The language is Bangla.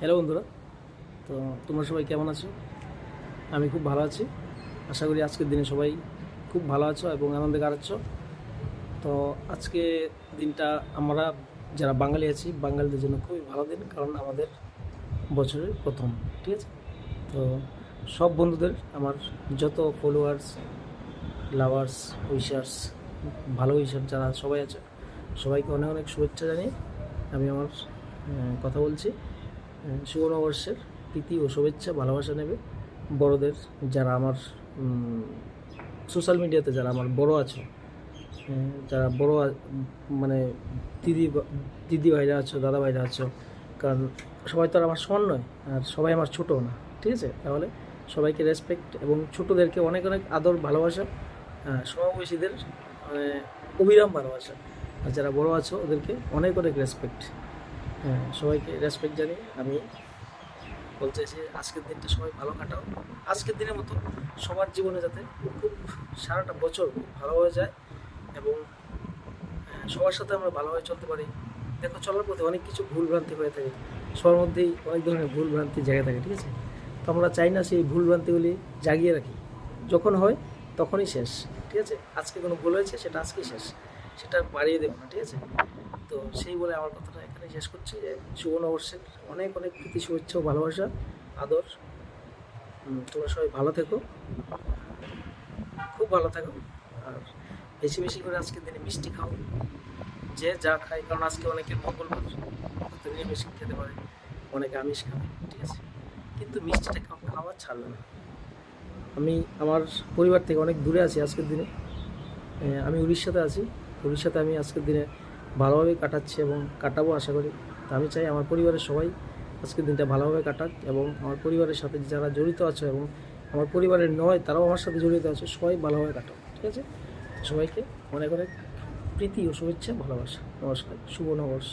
হ্যালো বন্ধুরা, তো তোমরা সবাই কেমন আছো? আমি খুব ভালো আছি। আশা করি আজকের দিনে সবাই খুব ভালো আছো এবং আনন্দে কাটাচ্ছ। তো আজকে দিনটা আমরা যারা বাঙালি আছি বাঙালিদের জন্য খুবই ভালো দিন, কারণ আমাদের বছরের প্রথম। ঠিক আছে, তো সব বন্ধুদের আমার যত ফলোয়ার্স, লাভার্স, উইশার্স, ভালো উইশার যারা সবাই আছে, সবাইকে অনেক অনেক শুভেচ্ছা জানিয়ে আমি আমার কথা বলছি। শুভ নববর্ষের প্রীতি ও শুভেচ্ছা, ভালোবাসা নেবে বড়দের, যারা আমার সোশ্যাল মিডিয়াতে যারা আমার বড় আছে, যারা বড় মানে দিদি দিদি ভাইরা আছো, দাদা ভাইরা আছো, কারণ সবাই তো আর আমার সমান নয়, আর সবাই আমার ছোটো না। ঠিক আছে, তাহলে সবাইকে রেসপেক্ট এবং ছোটোদেরকে অনেক অনেক আদর ভালোবাসা, সমবয়সীদের মানে অবিরাম ভালোবাসা, আর যারা বড় আছো ওদেরকে অনেক অনেক রেসপেক্ট। হ্যাঁ, সবাইকে রেসপেক্ট জানিয়ে আমি বলতে চাইছি আজকের দিনটা সবাই ভালো কাটাও। আজকের দিনের মতো সবার জীবনে যাতে খুব সারাটা বছর খুব ভালোভাবে যায় এবং সবার সাথে আমরা ভালোভাবে চলতে পারি। দেখো, চলার পথে অনেক কিছু ভুল ভ্রান্তি হয়ে থাকে, সবার মধ্যেই অনেক ধরনের ভুল ভ্রান্তি জায়গা থাকে। ঠিক আছে, তো আমরা চাই না সেই ভুল ভ্রান্তিগুলি জাগিয়ে রাখি, যখন হয় তখনই শেষ। ঠিক আছে, আজকে কোনো ভুল হয়েছে সেটা আজকেই শেষ, সেটা বাড়িয়ে দেবো না। ঠিক আছে, তো সেই বলে আমার কথাটা এখানে শেষ করছি যে শুভ নববর্ষের অনেক অনেক প্রীতি, শুভেচ্ছা ও ভালোবাসা, আদর। তোমরা সবাই ভালো থেকো, খুব ভালো থাকো, আর বেশি বেশি করে আজকের দিনে মিষ্টি খাও, যে যা খায়, কারণ আজকে অনেকের মঙ্গলবার, হয়তো নিরামিষ খেতে পারে, অনেকে আমিষ খাবে। ঠিক আছে, কিন্তু মিষ্টিটা খাওয়া ছাড়বে না। আমি আমার পরিবার থেকে অনেক দূরে আছি আজকের দিনে, আমি উড়িষ্যাতে আছি। উড়িষ্যাতে আমি আজকের দিনে ভালোভাবে কাটাচ্ছি এবং কাটাবো আশা করি। তো আমি চাই আমার পরিবারের সবাই আজকের দিনটা ভালোভাবে কাটাক, এবং আমার পরিবারের সাথে যারা জড়িত আছে এবং আমার পরিবারের নয় তারাও আমার সাথে জড়িত আছে, সবাই ভালোভাবে কাটাক। ঠিক আছে, সবাইকে অনেক অনেক প্রীতি ও শুভেচ্ছা, ভালোবাসা। নমস্কার, শুভ নববর্ষ।